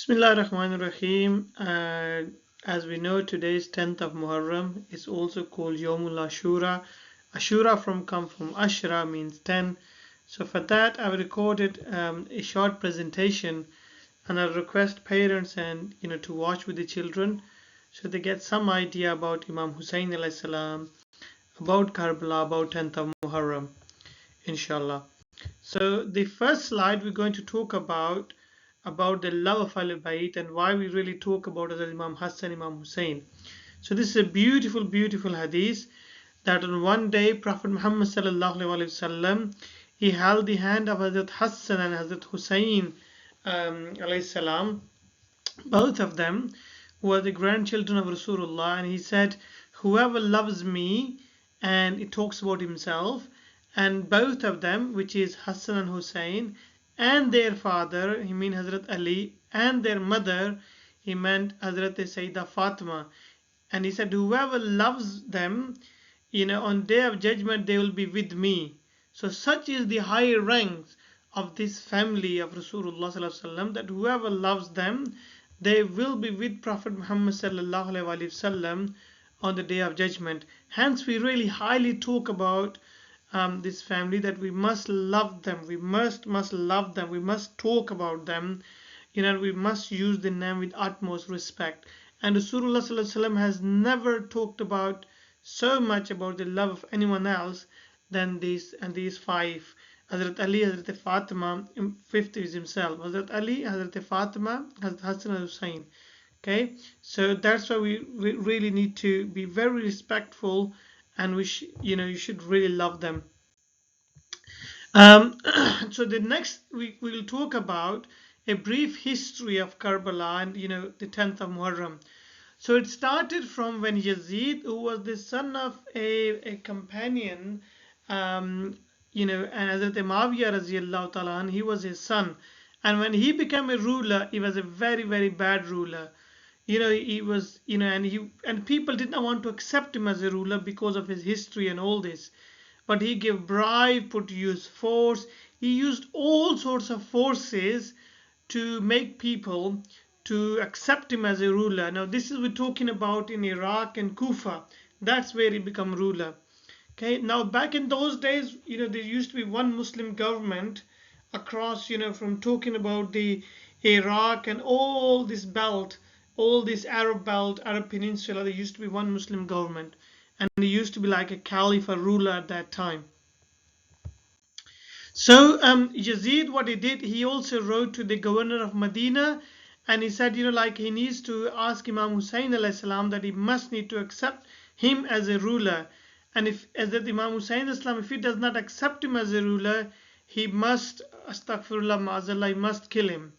Bismillah ar-Rahman ar-Rahim. As we know, today is 10th of Muharram. It's also called Yawmul Ashura. Ashura come from Ashra, means 10. So for that, I've recorded a short presentation, and I request parents and to watch with the children, so they get some idea about Imam Husain alayhi salam, about Karbala, about 10th of Muharram, inshallah. So the first slide we're going to talk about the love of Ahlul Bayt and why we really talk about Hazrat Imam Hassan, Imam Hussein. So this is a beautiful, beautiful hadith that on one day Prophet Muhammad sallallahu alaihi wasallam he held the hand of Hazrat Hassan and Hazrat Hussein alayhi salam, both of them were the grandchildren of Rasulullah, and he said, "Whoever loves me," and it talks about himself, and both of them, which is Hassan and Hussein, and their father, he meant Hazrat Ali, and their mother, he meant Hazrat Sayyidah Fatima. And he said, whoever loves them, on day of judgment, they will be with me. So such is the higher ranks of this family of Rasulullah sallallahu alaihi wasallam, that whoever loves them, they will be with Prophet Muhammad sallallahu alaihi wasallam on the day of judgment. Hence, we really highly talk about this family, that we must love them. We must love them. We must talk about them. We must use the name with utmost respect. And Rasulullah sallallahu alaihi wasallam has never talked about so much about the love of anyone else than these five. Hazrat Ali, Hazrat Fatima, fifth is himself. Hazrat Ali, Hazrat Fatima, Hazrat Hassan and Hussein. Okay, so that's why we really need to be very respectful, and you should really love them. So the next we will talk about a brief history of Karbala and the 10th of Muharram. So it started from when Yazid, who was the son of a companion, and Hazrat Muawiyah radiallahu ta'ala, he was his son. And when he became a ruler, he was a very, very bad ruler. He was, and people did not want to accept him as a ruler because of his history and all this. But he gave bribe, put to use force. He used all sorts of forces to make people to accept him as a ruler. Now this is we're talking about in Iraq and Kufa. That's where he became ruler. Okay, now back in those days, there used to be one Muslim government across, from talking about the Iraq and all this belt, all this Arab belt, Arab peninsula, there used to be one Muslim government. And he used to be like a caliph, a ruler at that time. So Yazid, what he did, he also wrote to the governor of Medina, and he said, he needs to ask Imam Husain alayhi salam that he must need to accept him as a ruler. And if as that Imam Husain Islam, if he does not accept him as a ruler, he must, astaghfirullah ma'azallah, he must kill him.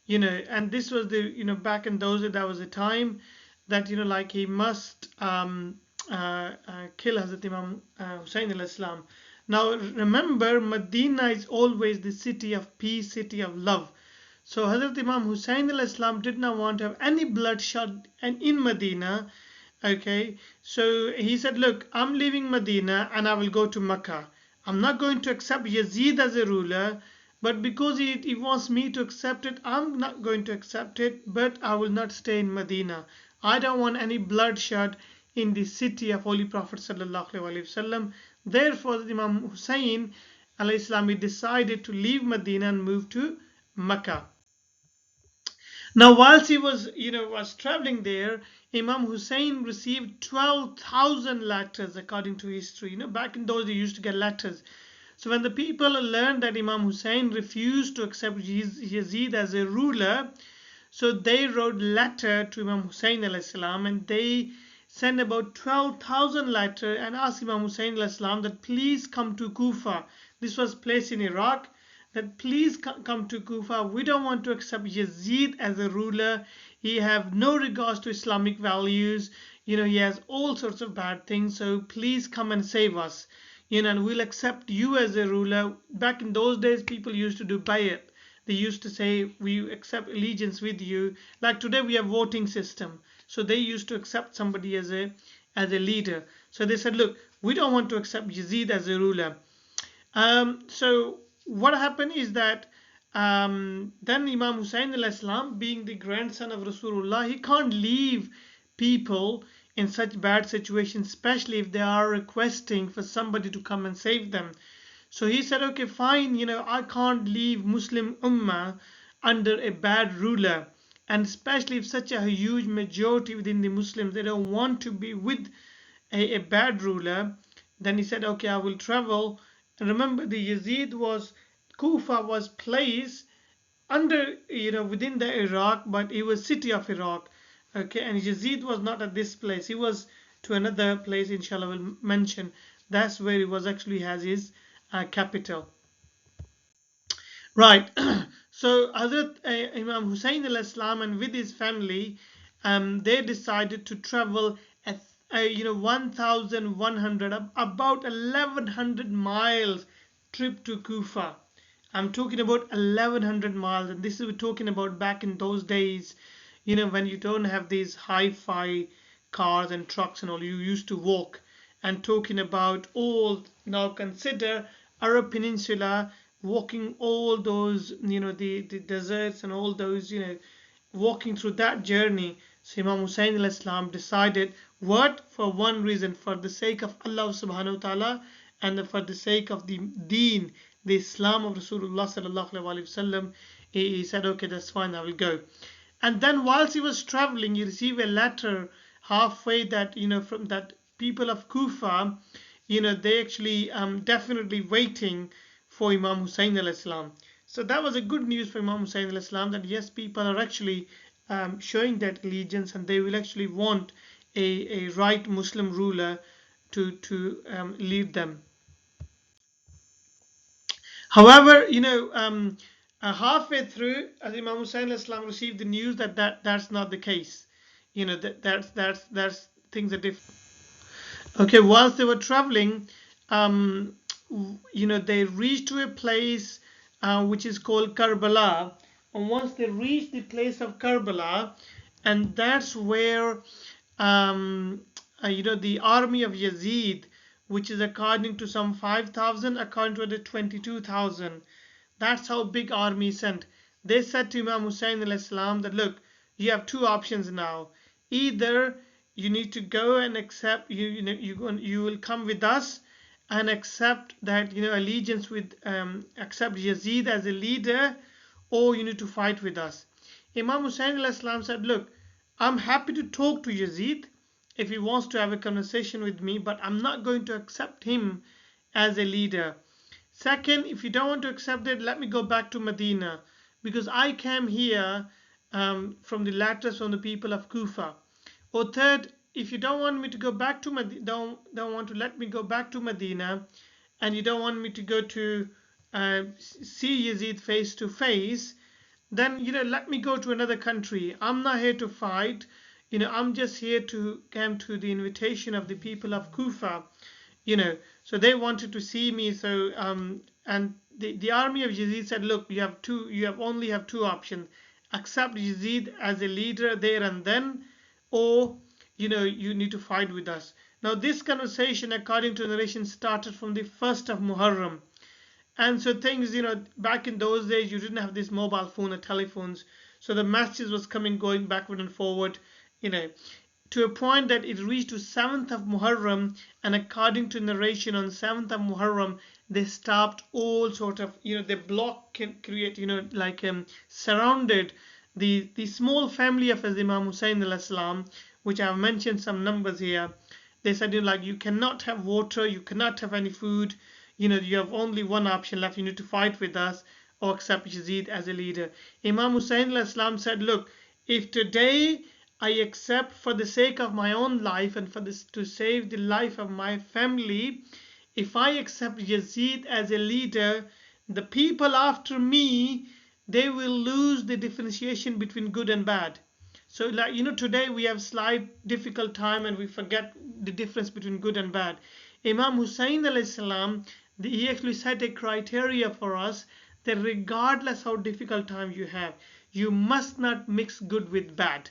And this was the, back in those days, that was the time that, he must kill Hazrat Imam Husain al-Islam. Now remember, Medina is always the city of peace, city of love. So Hazrat Imam Husain al-Islam did not want to have any bloodshed in Medina. Okay, so he said, look, I'm leaving Medina and I will go to Mecca. I'm not going to accept Yazid as a ruler, but because he wants me to accept it, I'm not going to accept it, but I will not stay in Medina. I don't want any bloodshed in the city of Holy Prophet sallallahu alaihi wasallam. Therefore, Imam Hussein alayhi salam, he decided to leave Medina and move to Mecca. Now, whilst he was traveling there, Imam Hussein received 12,000 letters according to history. Back in those days, they used to get letters. So when the people learned that Imam Hussein refused to accept Yazid as a ruler, so they wrote letter to Imam Hussein alayhi salam, and they sent about 12,000 letters and asked Imam Hussein alayhi salam that please come to Kufa. This was placed in Iraq. That please come to Kufa. We don't want to accept Yazid as a ruler. He have no regards to Islamic values. He has all sorts of bad things. So please come and save us. And we'll accept you as a ruler. Back in those days, people used to do bayat. They used to say, we accept allegiance with you. Like today, we have voting system. So they used to accept somebody as a leader. So they said, look, we don't want to accept Yazid as a ruler. So what happened is that then Imam Husain al-Islam, being the grandson of Rasulullah, he can't leave people in such bad situations, especially if they are requesting for somebody to come and save them. So he said, okay, fine, I can't leave Muslim Ummah under a bad ruler. And especially if such a huge majority within the Muslims, they don't want to be with a bad ruler. Then he said, okay, I will travel. And remember, the Yazid was, Kufa was placed under, within the Iraq, but it was city of Iraq. Okay, and Yazid was not at this place. He was to another place, inshallah, we'll mention. That's where he was actually has his capital. Right. So Hazrat Imam Hussein al-Islam and with his family, they decided to travel at 1,100, about 1,100 miles trip to Kufa. I'm talking about 1,100 miles, and this is we're talking about back in those days, when you don't have these hi-fi cars and trucks and all, you used to walk. And talking about all, now consider Arab Peninsula, walking all those, the deserts and all those, walking through that journey. So Imam Hussein al-Islam decided, what? For one reason, for the sake of Allah subhanahu wa ta'ala, and for the sake of the deen, the Islam of Rasulullah sallallahu alaihi wasallam, he said, okay, that's fine, I will go. And then whilst he was traveling, he received a letter halfway that, from that people of Kufa, they actually definitely waiting for Imam Hussein al-Islam. So that was a good news for Imam Hussein al-Islam, that yes, people are actually showing that allegiance, and they will actually want a right Muslim ruler to lead them. However, halfway through, as Imam Hussein al-Islam received the news that that's not the case. That's things are different. Okay, whilst they were traveling, they reached to a place which is called Karbala. And once they reached the place of Karbala, and that's where the army of Yazid, which is according to some 5,000, according to the 22,000. That's how big army sent. They said to Imam Hussein al-Islam that, look, you have two options now. Either you need to go and accept, you will come with us and accept that, allegiance with, accept Yazid as a leader, or you need to fight with us. Imam Hussein al-Islam said, look, I'm happy to talk to Yazid if he wants to have a conversation with me, but I'm not going to accept him as a leader. Second, if you don't want to accept it, let me go back to Medina, because I came here from the letters from the people of Kufa. Or third, if you don't want me to go back to Medina, don't want to let me go back to Medina, and you don't want me to go to see Yazid face to face, then let me go to another country. I'm not here to fight. I'm just here to come to the invitation of the people of Kufa. So they wanted to see me. So and the army of Yazid said, look, you only have two options: accept Yazid as a leader there and then, or you need to fight with us. Now this conversation, according to narration, started from the 1st of Muharram. And so things, back in those days, you didn't have this mobile phone or telephones. So the message was going backward and forward, to a point that it reached to 7th of Muharram. And according to narration, on 7th of Muharram, they stopped all sort of, the block can create, surrounded the small family of Imam Hussein al-Islam, which I have mentioned some numbers here. They said, you cannot have water, you cannot have any food. You have only one option left. You need to fight with us or accept Yazid as a leader. Imam Hussein al-Islam said, look, if today I accept for the sake of my own life and for this to save the life of my family, if I accept Yazid as a leader, the people after me, they will lose the differentiation between good and bad. So today we have slight difficult time and we forget the difference between good and bad. Imam Hussein al-Islam, he actually set a criteria for us that regardless how difficult time you have, you must not mix good with bad.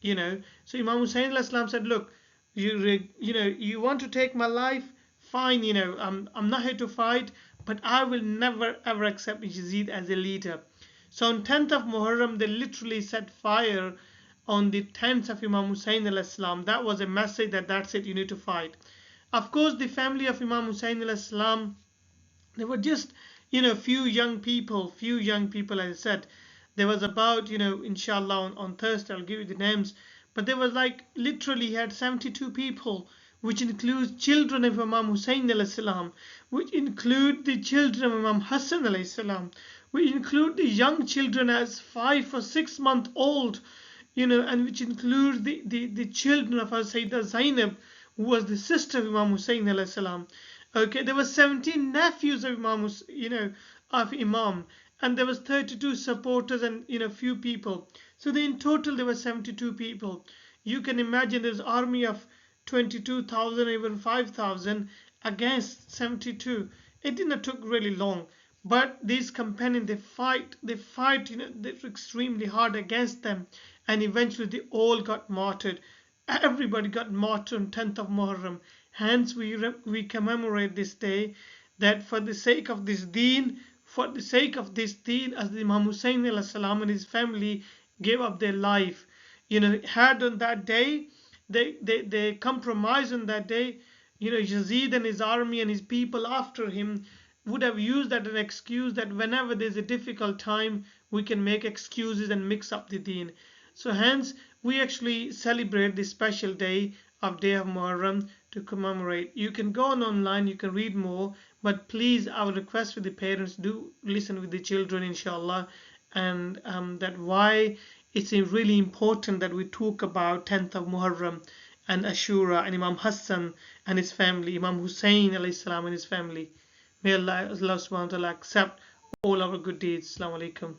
So Imam Hussein al-Islam said, look, you want to take my life, fine, I'm not here to fight, but I will never ever accept Yazid as a leader. So on 10th of Muharram, they literally set fire on the tents of Imam Husain alayhi salam. That was a message that that's it, you need to fight. Of course, the family of Imam Husain alayhi salam, they were just, few young people, as I said. There was about, inshallah, on Thursday, I'll give you the names. But there was like, literally, he had 72 people, which includes children of Imam Hussein alayhi salam, which include the children of Imam Hassan alayhi salam, which include the young children as 5 or 6 month old, and which include the children of Sayyidah Zainab, who was the sister of Imam Hussein alayhi salam. Okay, there were 17 nephews of Imam, of Imam, and there was 32 supporters and few people. So in total there were 72 people. You can imagine there's army of 22,000, even 5,000 against 72. It didn't took really long, but these companions they fight, they're extremely hard against them, and eventually they all got martyred. Everybody got martyred on 10th of Muharram. Hence, we commemorate this day, that for the sake of this deen, as the Imam Hussein alayhi salam and his family gave up their life. Had on that day, they compromised on that day. Yazid and his army and his people after him would have used that as an excuse that whenever there's a difficult time, we can make excuses and mix up the deen. So hence, we actually celebrate this special day of Day of Muharram to commemorate. You can go on online, you can read more, but please, I would request with the parents, do listen with the children, inshallah, and that why it's really important that we talk about 10th of Muharram and Ashura and Imam Hassan and his family, Imam Hussein alayhi salam and his family. May Allah subhanahu wa ta'ala accept all our good deeds. Assalamu alaikum.